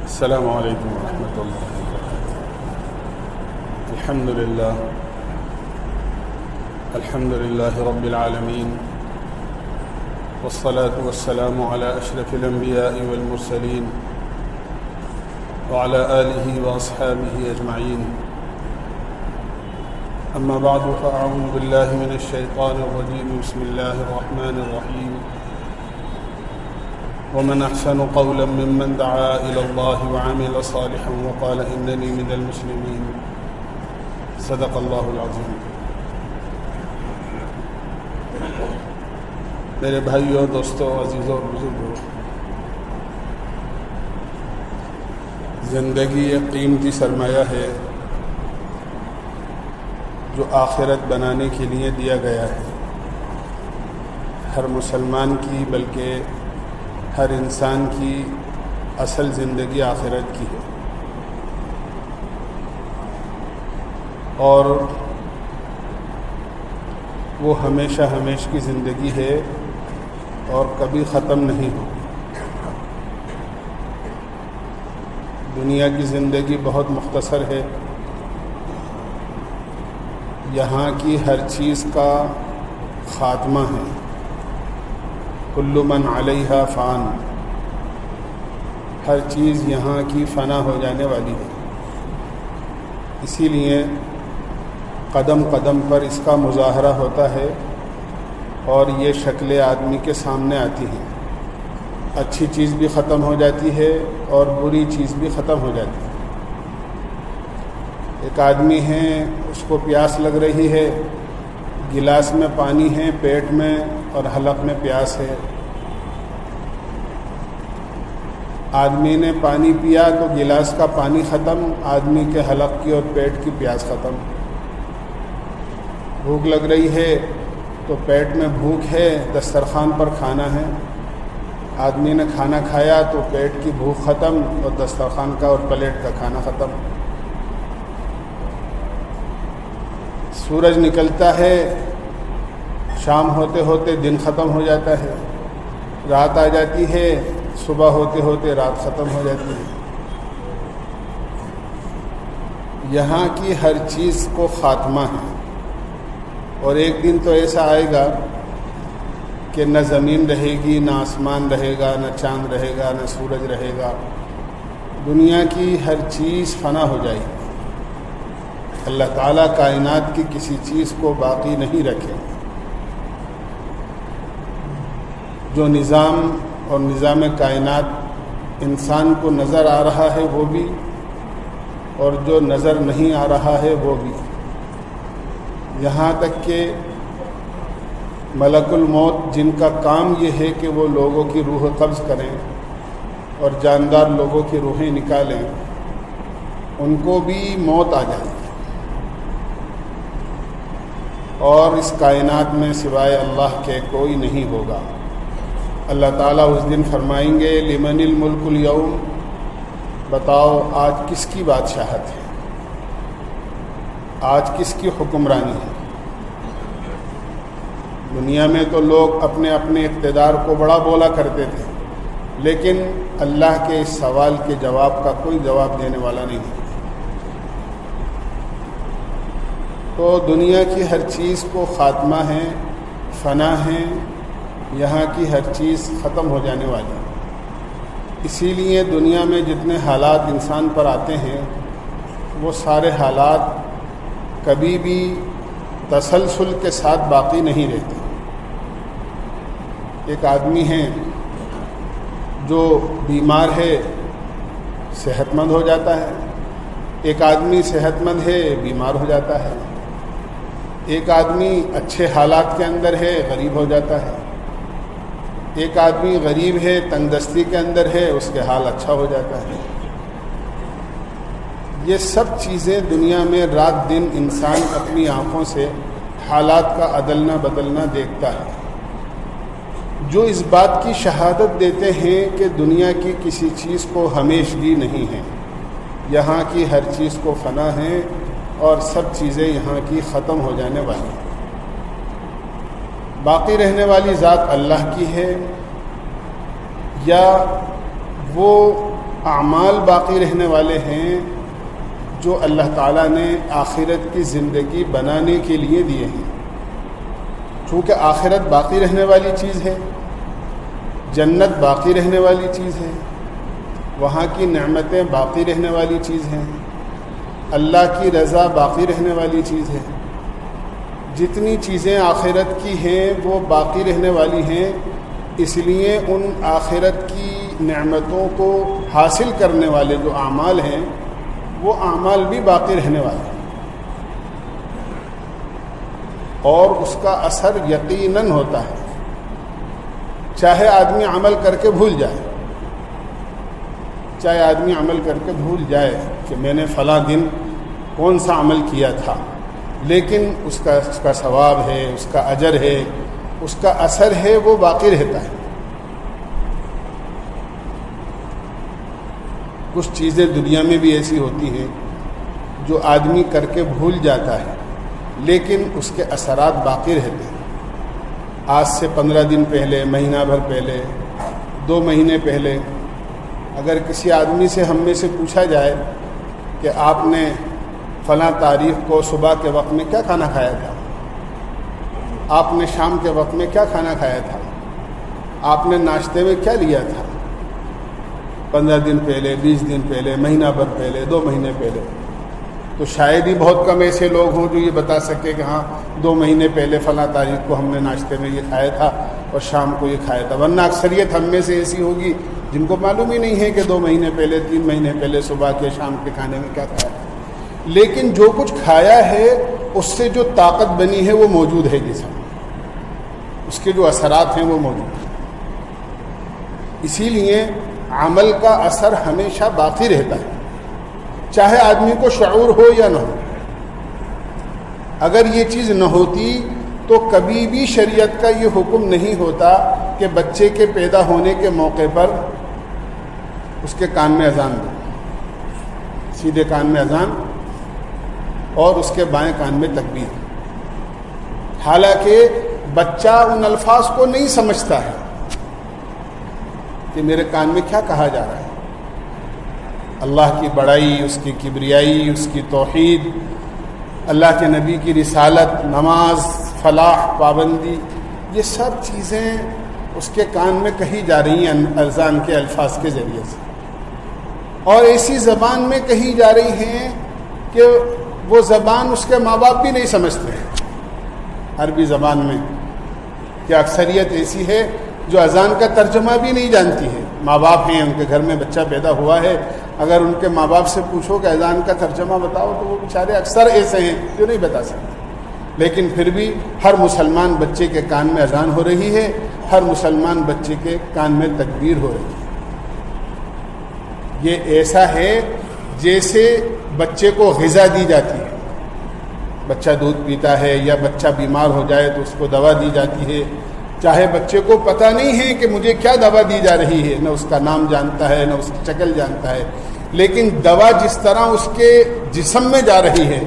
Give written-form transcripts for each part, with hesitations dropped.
السلام علیکم ورحمۃ اللہ وبرکاتہ۔ الحمد للہ رب العالمین، والصلاة والسلام علی اشرف الانبیاء والمرسلین وعلی آلہ واصحابہ اجمعین، اما بعد فاعوذ باللہ من الشیطان الرجیم، بسم اللہ الرحمن الرحیم۔ ومن أحسن قولا ممن دعا إلى الله وعمل صالحا وقال إنني من المسلمين، صدق الله العظيم۔ میرے بھائیوں، دوستوں، عزیزوں اور بزرگوں، زندگی ایک قیمتی سرمایہ ہے جو آخرت بنانے کے لیے دیا گیا ہے، ہر مسلمان کی بلکہ ہر انسان کی اصل زندگی آخرت کی ہے، اور وہ ہمیشہ کی زندگی ہے اور کبھی ختم نہیں ہوگی۔ دنیا کی زندگی بہت مختصر ہے، یہاں کی ہر چیز کا خاتمہ ہے، کل من علیہا فان، ہر چیز یہاں کی فنا ہو جانے والی ہے، اسی لیے قدم قدم پر اس کا مظاہرہ ہوتا ہے اور یہ شکل آدمی کے سامنے آتی ہے، اچھی چیز بھی ختم ہو جاتی ہے اور بری چیز بھی ختم ہو جاتی ہے۔ ایک آدمی ہے، اس کو پیاس لگ رہی ہے، گلاس میں پانی ہے پیٹ میں اور حلق میں پیاس ہے، آدمی نے پانی پیا تو گلاس کا پانی ختم، آدمی کے حلق کی اور پیٹ کی پیاس ختم۔ بھوک لگ رہی ہے تو پیٹ میں بھوک ہے، دسترخوان پر کھانا ہے، آدمی نے کھانا کھایا تو پیٹ کی بھوک ختم اور دسترخوان کا اور پلیٹ کا کھانا ختم۔ سورج نکلتا ہے، شام ہوتے ہوتے دن ختم ہو جاتا ہے، رات آ جاتی ہے، صبح ہوتے ہوتے رات ختم ہو جاتی ہے۔ یہاں کی ہر چیز کو خاتمہ ہے، اور ایک دن تو ایسا آئے گا کہ نہ زمین رہے گی، نہ آسمان رہے گا، نہ چاند رہے گا، نہ سورج رہے گا، دنیا کی ہر چیز فنا ہو جائے گی۔ اللہ تعالیٰ کائنات کی کسی چیز کو باقی نہیں رکھے۔ جو نظام اور نظام کائنات انسان کو نظر آ رہا ہے وہ بھی، اور جو نظر نہیں آ رہا ہے وہ بھی، یہاں تک کہ ملک الموت جن کا کام یہ ہے کہ وہ لوگوں کی روح قبض کریں اور جاندار لوگوں کی روحیں نکالیں، ان کو بھی موت آ جائے گی، اور اس کائنات میں سوائے اللہ کے کوئی نہیں ہوگا۔ اللہ تعالیٰ اس دن فرمائیں گے لمن الملک اليوم، بتاؤ آج کس کی بادشاہت ہے، آج کس کی حکمرانی ہے۔ دنیا میں تو لوگ اپنے اپنے اقتدار کو بڑا بولا کرتے تھے، لیکن اللہ کے اس سوال کے جواب کا کوئی جواب دینے والا نہیں ہے۔ تو دنیا کی ہر چیز کو خاتمہ ہے، فنا ہے، یہاں کی ہر چیز ختم ہو جانے والی ہے۔ اسی لیے دنیا میں جتنے حالات انسان پر آتے ہیں وہ سارے حالات کبھی بھی تسلسل کے ساتھ باقی نہیں رہتے۔ ایک آدمی ہے جو بیمار ہے، صحت مند ہو جاتا ہے، ایک آدمی صحت مند ہے، بیمار ہو جاتا ہے، ایک آدمی اچھے حالات کے اندر ہے، غریب ہو جاتا ہے، ایک آدمی غریب ہے، تنگ دستی کے اندر ہے، اس کے حال اچھا ہو جاتا ہے۔ یہ سب چیزیں دنیا میں رات دن انسان اپنی آنکھوں سے حالات کا عدلنا بدلنا دیکھتا ہے، جو اس بات کی شہادت دیتے ہیں کہ دنیا کی کسی چیز کو ہمیشگی نہیں ہے، یہاں کی ہر چیز کو فنا ہے اور سب چیزیں یہاں کی ختم ہو جانے والی ہیں۔ باقی رہنے والی ذات اللہ کی ہے، یا وہ اعمال باقی رہنے والے ہیں جو اللہ تعالیٰ نے آخرت کی زندگی بنانے کے لیے دیے ہیں. چونکہ آخرت باقی رہنے والی چیز ہے، جنت باقی رہنے والی چیز ہے، وہاں کی نعمتیں باقی رہنے والی چیز ہیں، اللہ کی رضا باقی رہنے والی چیز ہے. جتنی چیزیں آخرت کی ہیں وہ باقی رہنے والی ہیں، اس لیے ان آخرت کی نعمتوں کو حاصل کرنے والے جو اعمال ہیں وہ اعمال بھی باقی رہنے والے ہیں، اور اس کا اثر یقیناً ہوتا ہے. چاہے آدمی عمل کر کے بھول جائے، چاہے آدمی عمل کر کے بھول جائے کہ میں نے فلاں دن کون سا عمل کیا تھا، لیکن اس کا ثواب ہے، اس کا اجر ہے، اس کا اثر ہے، وہ باقی رہتا ہے. کچھ چیزیں دنیا میں بھی ایسی ہوتی ہیں جو آدمی کر کے بھول جاتا ہے لیکن اس کے اثرات باقی رہتے ہیں. آج سے 15 دن پہلے، مہینہ بھر پہلے، 2 مہینے پہلے اگر کسی آدمی سے ہم میں سے پوچھا جائے کہ آپ نے فلاں تاریخ کو صبح کے وقت میں کیا کھانا کھایا تھا، آپ نے شام کے وقت میں کیا کھانا کھایا تھا، آپ نے ناشتے میں کیا لیا تھا 15 دن پہلے، 20 دن پہلے، مہینہ بھر پہلے، 2 مہینے پہلے، تو شاید ہی بہت کم ایسے لوگ ہوں جو یہ بتا سکے کہ ہاں 2 مہینے پہلے فلاں تاریخ کو ہم نے ناشتے میں یہ کھایا تھا اور شام کو یہ کھایا تھا. ورنہ اکثریت ہم میں سے ایسی ہوگی جن کو معلوم ہی نہیں ہے کہ 2 مہینے پہلے، 3 مہینے پہلے صبح کے شام کے کھانے میں کیا کھایا تھا. لیکن جو کچھ کھایا ہے اس سے جو طاقت بنی ہے وہ موجود ہے جسم میں، اس کے جو اثرات ہیں وہ موجود ہیں. اسی لیے عمل کا اثر ہمیشہ باقی رہتا ہے، چاہے آدمی کو شعور ہو یا نہ ہو. اگر یہ چیز نہ ہوتی تو کبھی بھی شریعت کا یہ حکم نہیں ہوتا کہ بچے کے پیدا ہونے کے موقع پر اس کے کان میں اذان دو، سیدھے کان میں اذان اور اس کے بائیں کان میں تکبیر. حالانکہ بچہ ان الفاظ کو نہیں سمجھتا ہے کہ میرے کان میں کیا کہا جا رہا ہے. اللہ کی بڑائی، اس کی کبریائی، اس کی توحید، اللہ کے نبی کی رسالت، نماز، فلاح، پابندی، یہ سب چیزیں اس کے کان میں کہی جا رہی ہیں اذان کے الفاظ کے ذریعے سے، اور ایسی زبان میں کہی جا رہی ہیں کہ وہ زبان اس کے ماں باپ بھی نہیں سمجھتے ہیں. عربی زبان میں کہ اکثریت ایسی ہے جو اذان کا ترجمہ بھی نہیں جانتی ہے. ماں باپ ہیں، ان کے گھر میں بچہ پیدا ہوا ہے، اگر ان کے ماں باپ سے پوچھو کہ اذان کا ترجمہ بتاؤ تو وہ بیچارے اکثر ایسے ہیں جو نہیں بتا سکتے. لیکن پھر بھی ہر مسلمان بچے کے کان میں اذان ہو رہی ہے، ہر مسلمان بچے کے کان میں تکبیر ہو رہی ہے. یہ ایسا ہے جیسے بچے کو غذا دی جاتی ہے. بچہ دودھ پیتا ہے یا بچہ بیمار ہو جائے تو اس کو دوا دی جاتی ہے، چاہے بچے کو پتہ نہیں ہے کہ مجھے کیا دوا دی جا رہی ہے، نہ اس کا نام جانتا ہے نہ اس کی شکل جانتا ہے، لیکن دوا جس طرح اس کے جسم میں جا رہی ہے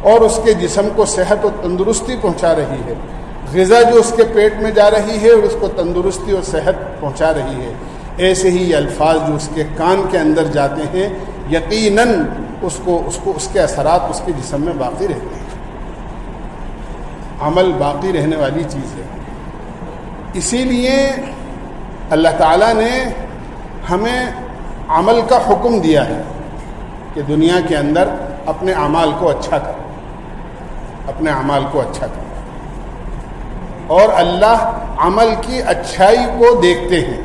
اور اس کے جسم کو صحت و تندرستی پہنچا رہی ہے، غذا جو اس کے پیٹ میں جا رہی ہے اور اس کو تندرستی اور صحت پہنچا رہی ہے، ایسے ہی یہ الفاظ جو اس کے کان کے اندر جاتے ہیں یقیناً اس کے اثرات اس کے جسم میں باقی رہتے ہیں. عمل باقی رہنے والی چیز ہے. اسی لیے اللہ تعالیٰ نے ہمیں عمل کا حکم دیا ہے کہ دنیا کے اندر اپنے اعمال کو اچھا کرو، اپنے اعمال کو اچھا کرو. اور اللہ عمل کی اچھائی کو دیکھتے ہیں.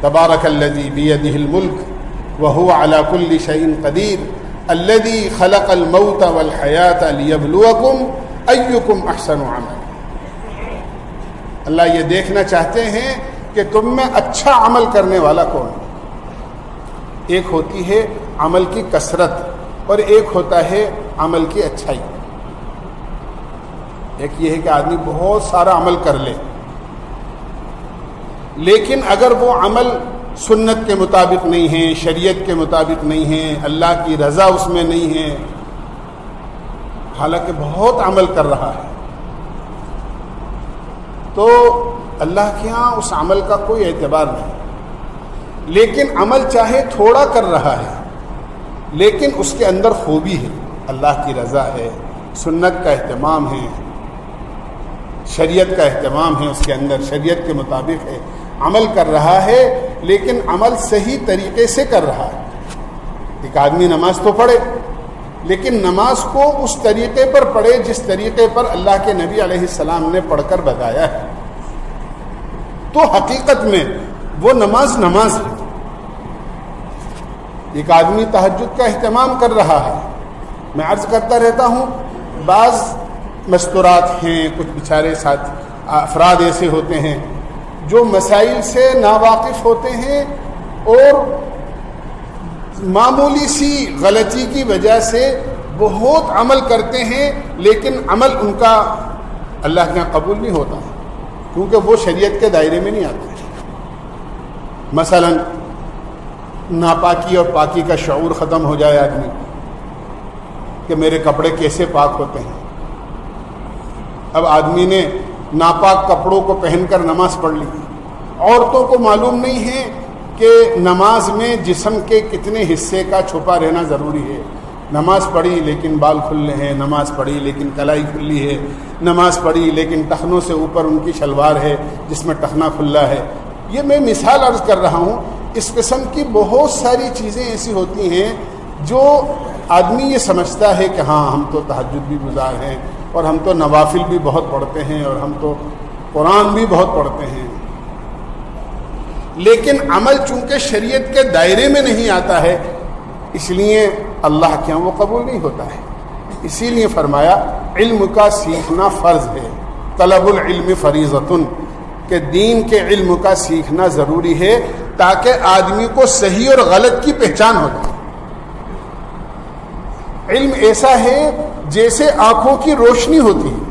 تبارک الذی بیدہ الملک وہو علی کل شیء قدیر الذی خلق الموت والحیاۃ لیبلوکم ایکم احسن عملا. اللہ یہ دیکھنا چاہتے ہیں کہ تم میں اچھا عمل کرنے والا کون ہے. ایک ہوتی ہے عمل کی کثرت اور ایک ہوتا ہے عمل کی اچھائی. ایک یہ ہے کہ آدمی بہت سارا عمل کر لے، لیکن اگر وہ عمل سنت کے مطابق نہیں ہے، شریعت کے مطابق نہیں ہے، اللہ کی رضا اس میں نہیں ہے، حالانکہ بہت عمل کر رہا ہے، تو اللہ کے ہاں اس عمل کا کوئی اعتبار نہیں. لیکن عمل چاہے تھوڑا کر رہا ہے لیکن اس کے اندر خوبی ہے، اللہ کی رضا ہے، سنت کا اہتمام ہے، شریعت کا اہتمام ہے، اس کے اندر شریعت کے مطابق ہے، عمل کر رہا ہے لیکن عمل صحیح طریقے سے کر رہا ہے. ایک آدمی نماز تو پڑھے لیکن نماز کو اس طریقے پر پڑھے جس طریقے پر اللہ کے نبی علیہ السلام نے پڑھ کر بتایا ہے، تو حقیقت میں وہ نماز ہے. ایک آدمی تہجد کا اہتمام کر رہا ہے. میں عرض کرتا رہتا ہوں، بعض مستورات ہیں، کچھ بیچارے ساتھ افراد ایسے ہوتے ہیں جو مسائل سے ناواقف ہوتے ہیں اور معمولی سی غلطی کی وجہ سے بہت عمل کرتے ہیں لیکن عمل ان کا اللہ کے یہاں قبول نہیں ہوتا کیونکہ وہ شریعت کے دائرے میں نہیں آتے. مثلا ناپاکی اور پاکی کا شعور ختم ہو جائے آدمی کہ میرے کپڑے کیسے پاک ہوتے ہیں. اب آدمی نے ناپاک کپڑوں کو پہن کر نماز پڑھ لی. عورتوں کو معلوم نہیں ہے کہ نماز میں جسم کے کتنے حصے کا چھپا رہنا ضروری ہے. نماز پڑھی لیکن بال کھلے ہیں، نماز پڑھی لیکن کلائی کھلی ہے، نماز پڑھی لیکن ٹخنوں سے اوپر ان کی شلوار ہے جس میں ٹخنا کھلا ہے. یہ میں مثال عرض کر رہا ہوں. اس قسم کی بہت ساری چیزیں ایسی ہوتی ہیں جو آدمی یہ سمجھتا ہے کہ ہاں ہم تو تہجد بھی گزار ہیں اور ہم تو نوافل بھی بہت پڑھتے ہیں اور ہم تو قرآن بھی بہت پڑھتے ہیں، لیکن عمل چونکہ شریعت کے دائرے میں نہیں آتا ہے اس لیے اللہ کے ہاں وہ قبول نہیں ہوتا ہے. اسی لیے فرمایا علم کا سیکھنا فرض ہے، طلب العلم فریضۃ، کہ دین کے علم کا سیکھنا ضروری ہے تاکہ آدمی کو صحیح اور غلط کی پہچان ہو جائے. علم ایسا ہے جیسے آنکھوں کی روشنی ہوتی ہے.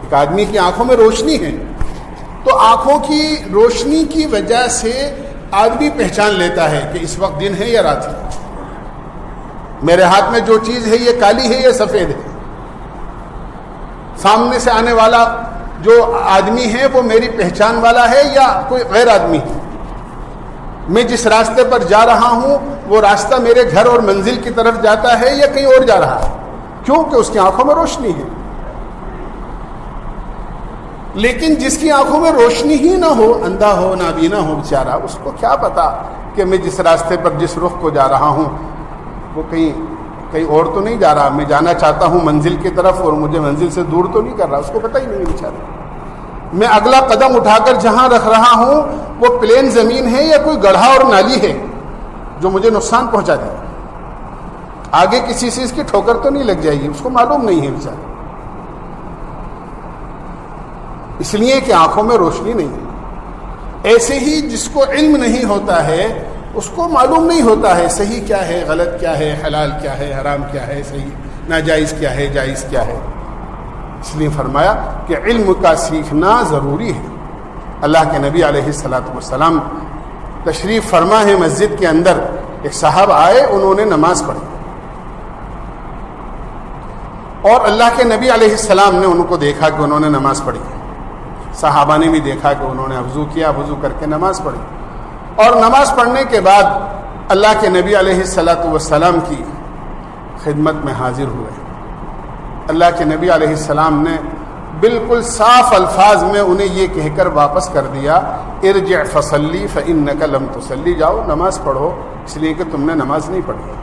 ایک آدمی کی آنکھوں میں روشنی ہے تو آنکھوں کی روشنی کی وجہ سے آدمی پہچان لیتا ہے کہ اس وقت دن ہے یا رات ہے. میرے ہاتھ میں جو چیز ہے یہ کالی ہے یا سفید ہے. سامنے سے آنے والا جو آدمی ہے وہ میری پہچان والا ہے یا کوئی غیر آدمی ہے. میں جس راستے پر جا رہا ہوں وہ راستہ میرے گھر اور منزل کی طرف جاتا ہے یا کہیں اور جا رہا ہے، کیونکہ اس کی آنکھوں میں روشنی ہے. لیکن جس کی آنکھوں میں روشنی ہی نہ ہو، اندھا ہو، نابینا ہو بیچارہ، اس کو کیا پتا کہ میں جس راستے پر جس رخ کو جا رہا ہوں وہ کہیں اور تو نہیں جا رہا، میں جانا چاہتا ہوں منزل کی طرف اور مجھے منزل سے دور تو نہیں کر رہا. اس کو پتہ ہی نہیں بیچارہ. میں اگلا قدم اٹھا کر جہاں رکھ رہا ہوں وہ پلین زمین ہے یا کوئی گڑھا اور نالی ہے جو مجھے نقصان پہنچا دے. آگے کسی چیز کی ٹھوکر تو نہیں لگ جائے گی، اس کو معلوم نہیں ہے بیچارہ، اس لیے کہ آنکھوں میں روشنی نہیں ہے. ایسے ہی جس کو علم نہیں ہوتا ہے اس کو معلوم نہیں ہوتا ہے صحیح کیا ہے، غلط کیا ہے، حلال کیا ہے، حرام کیا ہے، صحیح ناجائز کیا ہے، جائز کیا ہے. اس لیے فرمایا کہ علم کا سیکھنا ضروری ہے. اللہ کے نبی علیہ الصلوۃ والسلام تشریف فرما ہے مسجد کے اندر. ایک صاحب آئے، انہوں نے نماز پڑھی اور اللہ کے نبی علیہ السلام نے ان کو دیکھا کہ انہوں نے نماز پڑھی. صحابہ نے بھی دیکھا کہ انہوں نے وضو کیا، وضو کر کے نماز پڑھی. اور نماز پڑھنے کے بعد اللہ کے نبی علیہ الصلوۃ والسلام کی خدمت میں حاضر ہوئے. اللہ کے نبی علیہ السلام نے بالکل صاف الفاظ میں انہیں یہ کہہ کر واپس کر دیا، ارجع فصلی فإنک لم تصلی، جاؤ نماز پڑھو اس لیے کہ تم نے نماز نہیں پڑھی.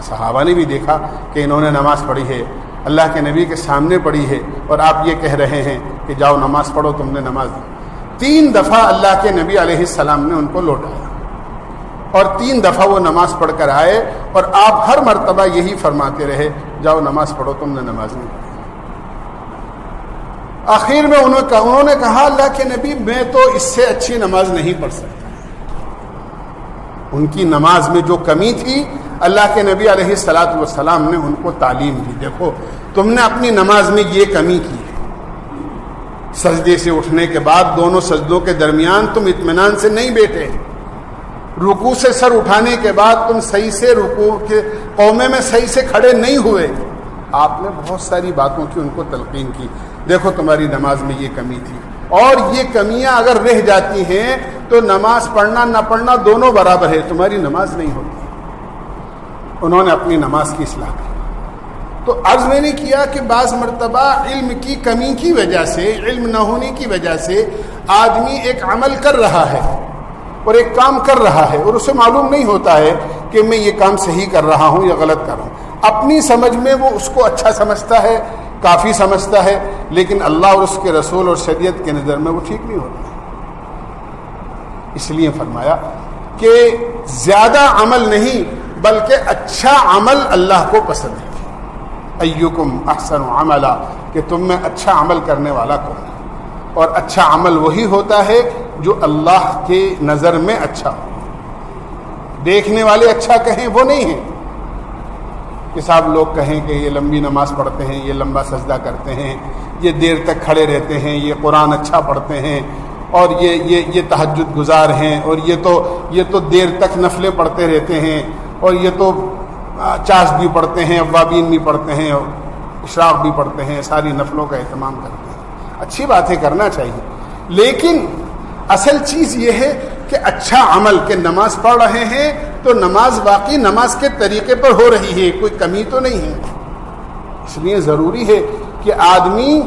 صحابہ نے بھی دیکھا کہ انہوں نے نماز پڑھی ہے، اللہ کے نبی کے سامنے پڑھی ہے، اور آپ یہ کہہ رہے ہیں کہ جاؤ نماز پڑھو، تم نے نماز دی. 3 دفعہ اللہ کے نبی علیہ السلام نے ان کو لوٹایا اور 3 دفعہ وہ نماز پڑھ کر آئے، اور آپ ہر مرتبہ یہی فرماتے رہے، جاؤ نماز پڑھو، تم نے نماز نہیں پڑھی. آخر میں انہوں نے کہا اللہ کے نبی میں تو اس سے اچھی نماز نہیں پڑھ سکتا. ان کی نماز میں جو کمی تھی اللہ کے نبی علیہ الصلوۃ والسلام نے ان کو تعلیم دی. دیکھو تم نے اپنی نماز میں یہ کمی کی ہے، سجدے سے اٹھنے کے بعد دونوں سجدوں کے درمیان تم اطمینان سے نہیں بیٹھے، رکوع سے سر اٹھانے کے بعد تم صحیح سے رکوع کے قومے میں صحیح سے کھڑے نہیں ہوئے، آپ نے بہت ساری باتوں کی ان کو تلقین کی، دیکھو تمہاری نماز میں یہ کمی تھی، اور یہ کمیاں اگر رہ جاتی ہیں تو نماز پڑھنا نہ پڑھنا دونوں برابر ہے، تمہاری نماز نہیں ہوتی۔ انہوں نے اپنی نماز کی اصلاح کی۔ تو عرض میں نے کیا کہ بعض مرتبہ علم کی کمی کی وجہ سے، علم نہ ہونے کی وجہ سے آدمی ایک عمل کر رہا ہے اور ایک کام کر رہا ہے اور اسے معلوم نہیں ہوتا ہے کہ میں یہ کام صحیح کر رہا ہوں یا غلط کر رہا ہوں۔ اپنی سمجھ میں وہ اس کو اچھا سمجھتا ہے، کافی سمجھتا ہے، لیکن اللہ اور اس کے رسول اور شریعت کے نظر میں وہ ٹھیک نہیں ہوتا۔ اس لیے فرمایا کہ زیادہ عمل نہیں بلکہ اچھا عمل اللہ کو پسند ہے۔ ایکم احسن عملا، کہ تم میں اچھا عمل کرنے والا کون ہے؟ اور اچھا عمل وہی ہوتا ہے جو اللہ کے نظر میں اچھا ہو۔ دیکھنے والے اچھا کہیں وہ نہیں ہیں کہ صاحب لوگ کہیں کہ یہ لمبی نماز پڑھتے ہیں، یہ لمبا سجدہ کرتے ہیں، یہ دیر تک کھڑے رہتے ہیں، یہ قرآن اچھا پڑھتے ہیں، اور یہ تہجد گزار ہیں، اور یہ تو دیر تک نفلیں پڑھتے رہتے ہیں، اور یہ تو چاش بھی پڑھتے ہیں، اوابین بھی پڑھتے ہیں، اور اشراق بھی پڑھتے ہیں، ساری نفلوں کا اہتمام کرتے ہیں۔ اچھی باتیں کرنا چاہیے، لیکن اصل چیز یہ ہے کہ اچھا عمل، کہ نماز پڑھ رہے ہیں تو نماز واقعی نماز کے طریقے پر ہو رہی ہے، کوئی کمی تو نہیں ہے۔ اس لیے ضروری ہے کہ آدمی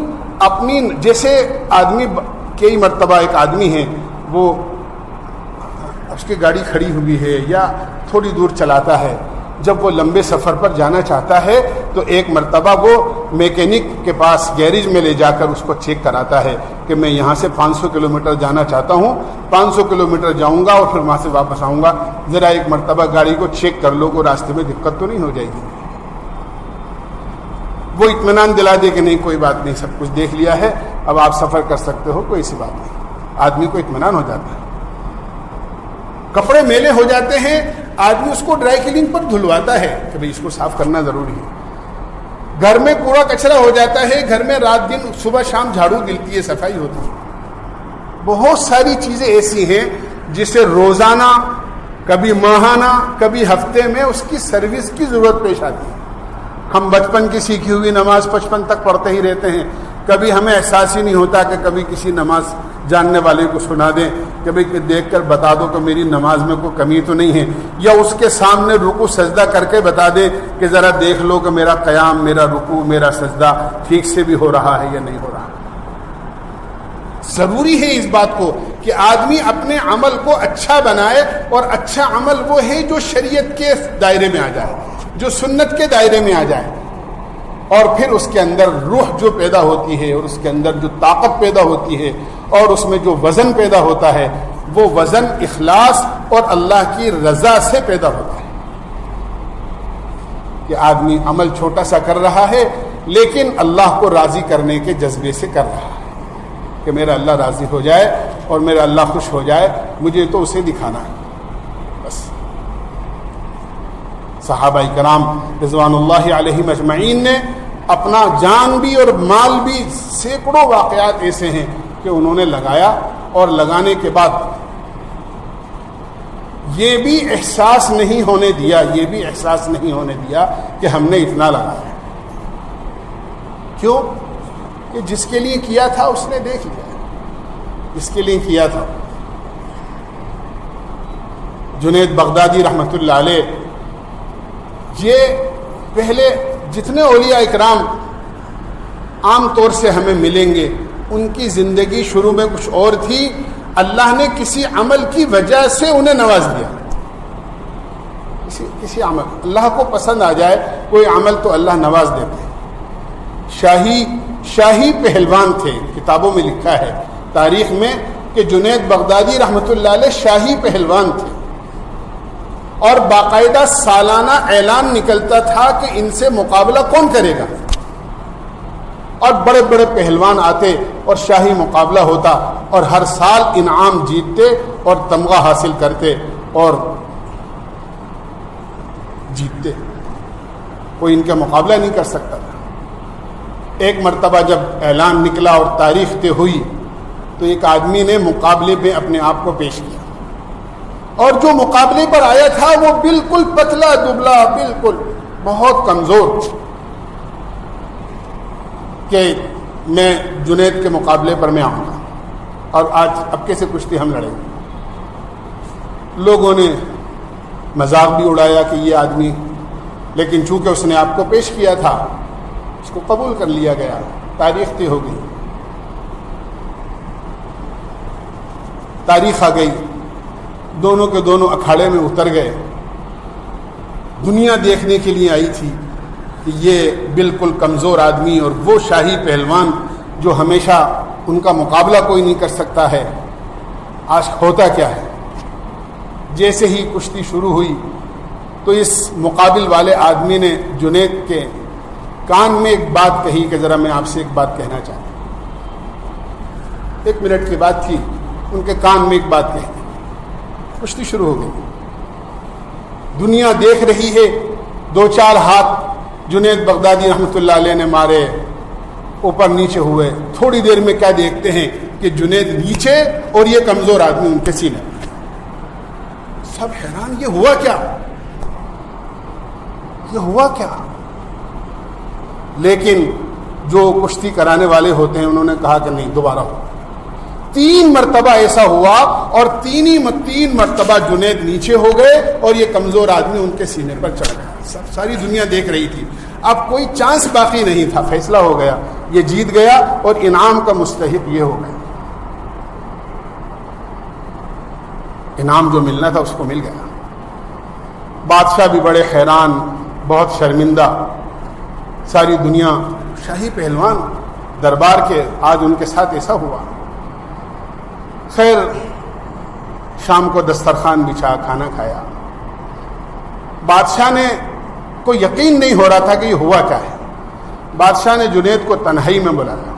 اپنی، جیسے آدمی کئی مرتبہ ایک آدمی ہے، وہ اس کی گاڑی کھڑی ہوئی ہے یا تھوڑی دور چلاتا ہے، جب وہ لمبے سفر پر جانا چاہتا ہے تو ایک مرتبہ وہ میکینک کے پاس گیریج میں لے جا کر اس کو چیک کراتا ہے کہ میں یہاں سے 500 کلومیٹر جانا چاہتا ہوں، 500 کلومیٹر جاؤں گا اور پھر وہاں سے واپس آؤں گا، ذرا ایک مرتبہ گاڑی کو چیک کر لو، کو راستے میں دقت تو نہیں ہو جائے گی۔ وہ اطمینان دلا دے کہ نہیں کوئی بات نہیں، سب کچھ دیکھ لیا ہے، اب آپ سفر کر سکتے ہو، کوئی ایسی بات نہیں، آدمی کو اطمینان ہو جاتا ہے۔ کپڑے میلے ہو جاتے ہیں، آدمی اس کو ڈرائی کلیننگ پر دھلواتا ہے کہ بھئی اس کو صاف کرنا ضروری ہے۔ گھر میں کوڑا کچرا ہو جاتا ہے، گھر میں رات دن صبح شام جھاڑو ملتی ہے، صفائی ہوتی ہے۔ بہت ساری چیزیں ایسی ہیں جسے روزانہ، کبھی ماہانہ، کبھی ہفتے میں اس کی سروس کی ضرورت پیش آتی ہے۔ ہم بچپن کی سیکھی ہوئی نماز 55 تک پڑھتے ہی رہتے ہیں، کبھی ہمیں احساس ہی نہیں ہوتا کہ کبھی کسی نماز جاننے والے کو سنا دیں کہ بھئی کہ دیکھ کر بتا دو کہ میری نماز میں کوئی کمی تو نہیں ہے، یا اس کے سامنے رکوع سجدہ کر کے بتا دیں کہ ذرا دیکھ لو کہ میرا قیام، میرا رکوع، میرا سجدہ ٹھیک سے بھی ہو رہا ہے یا نہیں ہو رہا۔ ضروری ہے اس بات کو کہ آدمی اپنے عمل کو اچھا بنائے، اور اچھا عمل وہ ہے جو شریعت کے دائرے میں آ جائے، جو سنت کے دائرے میں آ جائے، اور پھر اس کے اندر روح جو پیدا ہوتی ہے، اور اس کے اندر جو طاقت پیدا ہوتی ہے، اور اس میں جو وزن پیدا ہوتا ہے، وہ وزن اخلاص اور اللہ کی رضا سے پیدا ہوتا ہے۔ کہ آدمی عمل چھوٹا سا کر رہا ہے لیکن اللہ کو راضی کرنے کے جذبے سے کر رہا ہے کہ میرا اللہ راضی ہو جائے اور میرا اللہ خوش ہو جائے، مجھے تو اسے دکھانا ہے بس۔ صحابہ کرام رضوان اللہ علیہم اجمعین نے اپنا جان بھی اور مال بھی، سینکڑوں واقعات ایسے ہیں کہ انہوں نے لگایا، اور لگانے کے بعد یہ بھی احساس نہیں ہونے دیا کہ ہم نے اتنا لگایا۔ کیوں؟ کہ جس کے لیے کیا تھا اس نے دیکھ لیا، جس کے لیے کیا تھا۔ جنید بغدادی رحمۃ اللہ علیہ، یہ پہلے جتنے اولیاء اکرام عام طور سے ہمیں ملیں گے، ان کی زندگی شروع میں کچھ اور تھی، اللہ نے کسی عمل کی وجہ سے انہیں نواز دیا۔ کسی عمل، اللہ کو پسند آ جائے کوئی عمل تو اللہ نواز دیتے ہیں۔ شاہی پہلوان تھے، کتابوں میں لکھا ہے تاریخ میں کہ جنید بغدادی رحمۃ اللہ علیہ شاہی پہلوان تھے، اور باقاعدہ سالانہ اعلان نکلتا تھا کہ ان سے مقابلہ کون کرے گا، اور بڑے بڑے پہلوان آتے اور شاہی مقابلہ ہوتا، اور ہر سال انعام جیتتے اور تمغہ حاصل کرتے اور جیتتے، کوئی ان کا مقابلہ نہیں کر سکتا تھا۔ ایک مرتبہ جب اعلان نکلا اور تاریخ طے ہوئی تو ایک آدمی نے مقابلے میں اپنے آپ کو پیش کیا، اور جو مقابلے پر آیا تھا وہ بالکل پتلا دبلا، بالکل بہت کمزور، کہ میں جنید کے مقابلے پر میں آؤں گا اور آج اب کیسے کشتی ہم لڑیں گے۔ لوگوں نے مذاق بھی اڑایا کہ یہ آدمی، لیکن چونکہ اس نے آپ کو پیش کیا تھا اس کو قبول کر لیا گیا، تاریخ طے ہو گئی، تاریخ آ گئی، دونوں کے دونوں اکھاڑے میں اتر گئے۔ دنیا دیکھنے کے لیے آئی تھی کہ یہ بالکل کمزور آدمی اور وہ شاہی پہلوان جو ہمیشہ ان کا مقابلہ کوئی نہیں کر سکتا ہے، آج ہوتا کیا ہے۔ جیسے ہی کشتی شروع ہوئی تو اس مقابل والے آدمی نے جنید کے کان میں ایک بات کہی کہ ذرا میں آپ سے ایک بات کہنا چاہتا ہوں۔ 1 منٹ کی بات تھی، ان کے کان میں ایک بات کہی، کشتی شروع ہو گئی۔ دنیا دیکھ رہی ہے، 2-4 ہاتھ جنید بغدادی رحمۃ اللہ علیہ نے مارے، اوپر نیچے ہوئے، تھوڑی دیر میں کیا دیکھتے ہیں کہ جنید نیچے اور یہ کمزور آدمی ان کے سینے میں۔ سب حیران، یہ ہوا کیا، یہ ہوا کیا؟ لیکن جو کشتی کرانے والے ہوتے ہیں انہوں نے کہا کہ نہیں، دوبارہ ہو۔ 3 مرتبہ ایسا ہوا اور 3 مرتبہ جنید نیچے ہو گئے اور یہ کمزور آدمی ان کے سینے پر چڑھ گیا۔ ساری دنیا دیکھ رہی تھی، اب کوئی چانس باقی نہیں تھا، فیصلہ ہو گیا، یہ جیت گیا اور انعام کا مستحق یہ ہو گیا۔ انعام جو ملنا تھا اس کو مل گیا۔ بادشاہ بھی بڑے حیران، بہت شرمندہ، ساری دنیا، شاہی پہلوان دربار کے، آج ان کے ساتھ ایسا ہوا۔ خیر، شام کو دسترخوان بچھا، کھانا کھایا۔ بادشاہ نے کو یقین نہیں ہو رہا تھا کہ یہ ہوا کیا ہے۔ بادشاہ نے جنید کو تنہائی میں بلایا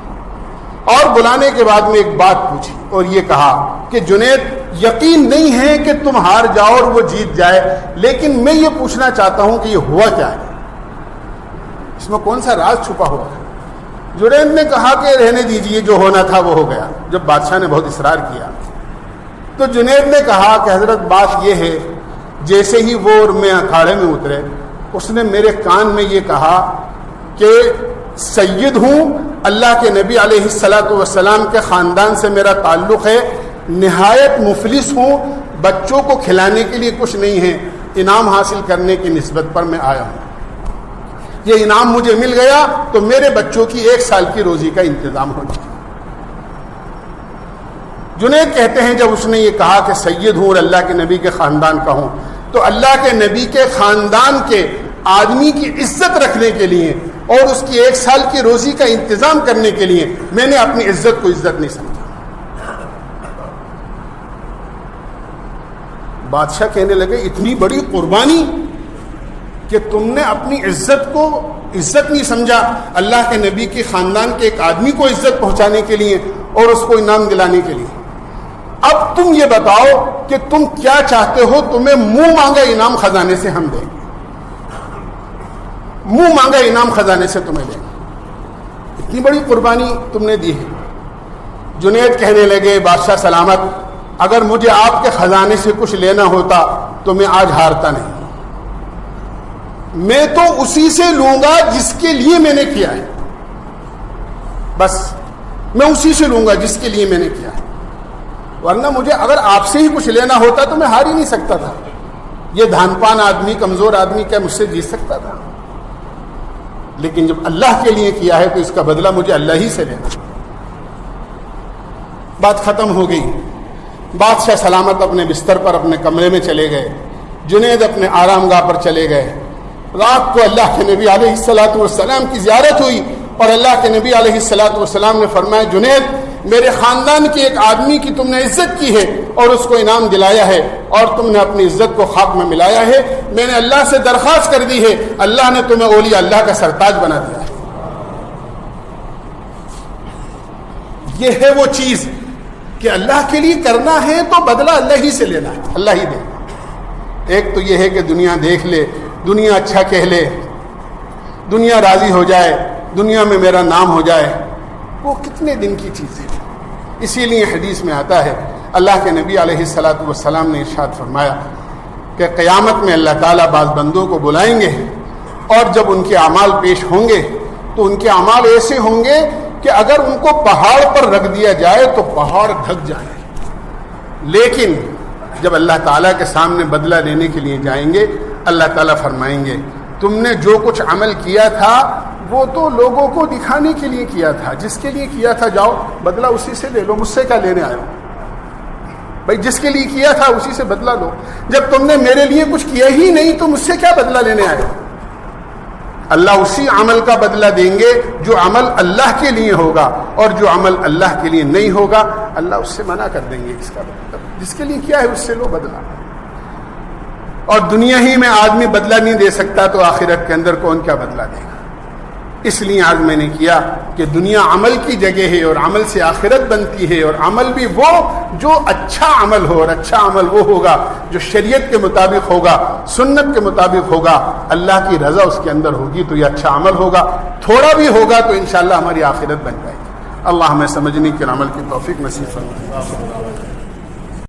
اور بلانے کے بعد میں ایک بات پوچھی اور یہ کہا کہ جنید، یقین نہیں ہے کہ تم ہار جاؤ اور وہ جیت جائے، لیکن میں یہ پوچھنا چاہتا ہوں کہ یہ ہوا کیا ہے، اس میں کون سا راز چھپا ہوا ہے؟ جنید نے کہا کہ رہنے دیجئے، جو ہونا تھا وہ ہو گیا۔ جب بادشاہ نے بہت اصرار کیا تو جنید نے کہا کہ حضرت بات یہ ہے، جیسے ہی وہ اور میں اکھاڑے میں اترے، اس نے میرے کان میں یہ کہا کہ سید ہوں، اللہ کے نبی علیہ الصلاۃ والسلام کے خاندان سے میرا تعلق ہے، نہایت مفلس ہوں، بچوں کو کھلانے کے لیے کچھ نہیں ہے، انعام حاصل کرنے کی نسبت پر میں آیا ہوں، یہ انعام مجھے مل گیا تو میرے بچوں کی 1 سال کی روزی کا انتظام ہونا چاہیے۔ جنید کہتے ہیں جب اس نے یہ کہا کہ سید ہوں اور اللہ کے نبی کے خاندان کا ہوں، تو اللہ کے نبی کے خاندان کے آدمی کی عزت رکھنے کے لیے اور اس کی 1 سال کی روزی کا انتظام کرنے کے لیے میں نے اپنی عزت کو عزت نہیں سمجھا۔ بادشاہ کہنے لگے اتنی بڑی قربانی کہ تم نے اپنی عزت کو عزت نہیں سمجھا، اللہ کے نبی کے خاندان کے ایک آدمی کو عزت پہنچانے کے لیے اور اس کو انعام دلانے کے لیے۔ اب تم یہ بتاؤ کہ تم کیا چاہتے ہو، تمہیں منہ مانگا انعام خزانے سے ہم دیں گے، منہ مانگا انعام خزانے سے تمہیں دیں گے، اتنی بڑی قربانی تم نے دی ہے۔ جنید کہنے لگے بادشاہ سلامت، اگر مجھے آپ کے خزانے سے کچھ لینا ہوتا تو میں آج ہارتا نہیں، میں تو اسی سے لوں گا جس کے لیے میں نے کیا ہے، بس میں اسی سے لوں گا جس کے لیے میں نے کیا ہے، ورنہ مجھے اگر آپ سے ہی کچھ لینا ہوتا تو میں ہار ہی نہیں سکتا تھا، یہ دھان پان آدمی، کمزور آدمی کیا مجھ سے جیت سکتا تھا؟ لیکن جب اللہ کے لیے کیا ہے تو اس کا بدلہ مجھے اللہ ہی سے لینا۔ بات ختم ہو گئی، بادشاہ سلامت اپنے بستر پر اپنے کمرے میں چلے گئے، جنید اپنے آرام گاہ پر چلے گئے۔ رات کو اللہ کے نبی علیہ الصلاۃ والسلام کی زیارت ہوئی اور اللہ کے نبی علیہ الصلاۃ والسلام نے فرمایا جنید، میرے خاندان کے ایک آدمی کی تم نے عزت کی ہے اور اس کو انعام دلایا ہے اور تم نے اپنی عزت کو خاک میں ملایا ہے، میں نے اللہ سے درخواست کر دی ہے، اللہ نے تمہیں اولیاء اللہ کا سرتاج بنا دیا ہے۔ یہ ہے وہ چیز کہ اللہ کے لیے کرنا ہے تو بدلہ اللہ ہی سے لینا ہے، اللہ ہی دے۔ ایک تو یہ ہے کہ دنیا دیکھ لے، دنیا اچھا کہہ لے، دنیا راضی ہو جائے، دنیا میں میرا نام ہو جائے، وہ کتنے دن کی چیز ہے۔ اسی لیے حدیث میں آتا ہے، اللہ کے نبی علیہ الصلاۃ والسلام نے ارشاد فرمایا کہ قیامت میں اللہ تعالیٰ بعض بندوں کو بلائیں گے اور جب ان کے اعمال پیش ہوں گے تو ان کے اعمال ایسے ہوں گے کہ اگر ان کو پہاڑ پر رکھ دیا جائے تو پہاڑ ڈھک جائیں. لیکن جب اللہ تعالیٰ کے سامنے بدلہ لینے کے لیے جائیں گے, اللہ تعالیٰ فرمائیں گے تم نے جو کچھ عمل کیا تھا وہ تو لوگوں کو دکھانے کے لیے کیا تھا, جس کے لیے کیا تھا جاؤ بدلہ اسی سے لے لو, مجھ سے کیا لینے آئے ہو بھائی, جس کے لیے کیا تھا اسی سے بدلہ لو. جب تم نے میرے لیے کچھ کیا ہی نہیں تو مجھ سے کیا بدلہ لینے آئے ہو. اللہ اسی عمل کا بدلہ دیں گے جو عمل اللہ کے لیے ہوگا, اور جو عمل اللہ کے لیے نہیں ہوگا اللہ اس سے منع کر دیں گے. اس کا بدلہ جس کے لیے کیا ہے اس سے لو بدلہ. اور دنیا ہی میں آدمی بدلہ نہیں دے سکتا تو آخرت کے اندر کون کیا بدلہ دے گا. اس لیے آج میں نے کیا کہ دنیا عمل کی جگہ ہے اور عمل سے آخرت بنتی ہے, اور عمل بھی وہ جو اچھا عمل ہو, اور اچھا عمل وہ ہوگا جو شریعت کے مطابق ہوگا, سنت کے مطابق ہوگا, اللہ کی رضا اس کے اندر ہوگی تو یہ اچھا عمل ہوگا. تھوڑا بھی ہوگا تو انشاءاللہ ہماری آخرت بن جائے گی. اللہ ہمیں سمجھنے کے عمل کی توفیق نصیب فرمائے.